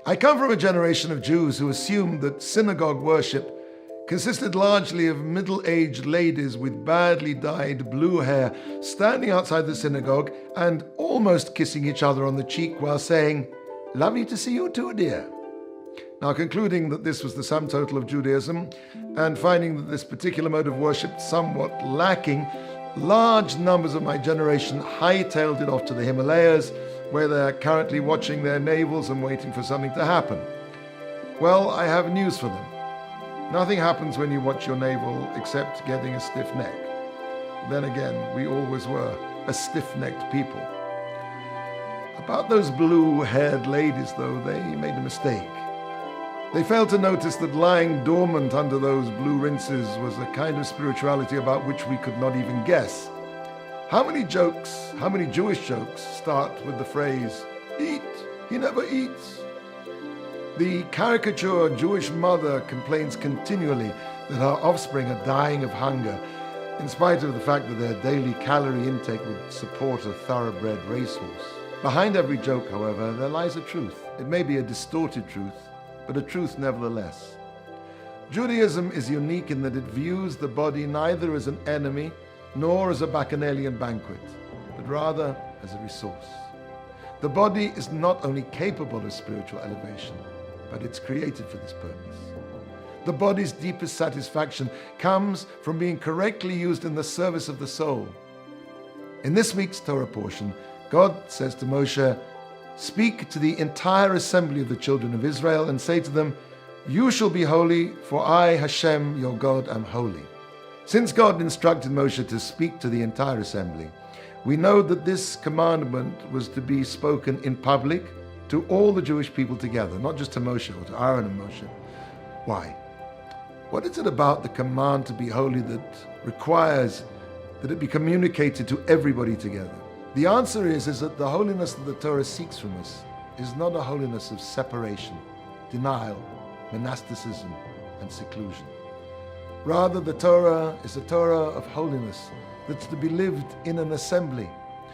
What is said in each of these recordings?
I come from a generation of Jews who assumed that synagogue worship consisted largely of middle-aged ladies with badly dyed blue hair standing outside the synagogue and almost kissing each other on the cheek while saying, "Lovely to see you too, dear." Now, concluding that this was the sum total of Judaism and finding that this particular mode of worship somewhat lacking, large numbers of my generation hightailed it off to the Himalayas, where they are currently watching their navels and waiting for something to happen. Well, I have news for them. Nothing happens when you watch your navel except getting a stiff neck. Then again, we always were a stiff-necked people. About those blue-haired ladies, though, they made a mistake. They failed to notice that lying dormant under those blue rinses was a kind of spirituality about which we could not even guess. How many Jewish jokes start with the phrase, "Eat, he never eats"? The caricature Jewish mother complains continually that her offspring are dying of hunger, in spite of the fact that their daily calorie intake would support a thoroughbred racehorse. Behind every joke, however, there lies a truth. It may be a distorted truth, but a truth nevertheless. Judaism is unique in that it views the body neither as an enemy nor as a bacchanalian banquet, but rather as a resource. The body is not only capable of spiritual elevation, but it's created for this purpose. The body's deepest satisfaction comes from being correctly used in the service of the soul. In this week's Torah portion, God says to Moshe, "Speak to the entire assembly of the children of Israel and say to them, 'You shall be holy, for I, Hashem, your God, am holy.'" Since God instructed Moshe to speak to the entire assembly, we know that this commandment was to be spoken in public to all the Jewish people together, not just to Moshe or to Aaron and Moshe. Why? What is it about the command to be holy that requires that it be communicated to everybody together? The answer is that the holiness that the Torah seeks from us is not a holiness of separation, denial, monasticism, and seclusion. Rather, the Torah is a Torah of holiness that's to be lived in an assembly,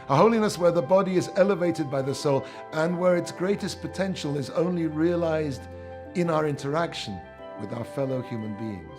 a holiness where the body is elevated by the soul and where its greatest potential is only realized in our interaction with our fellow human beings.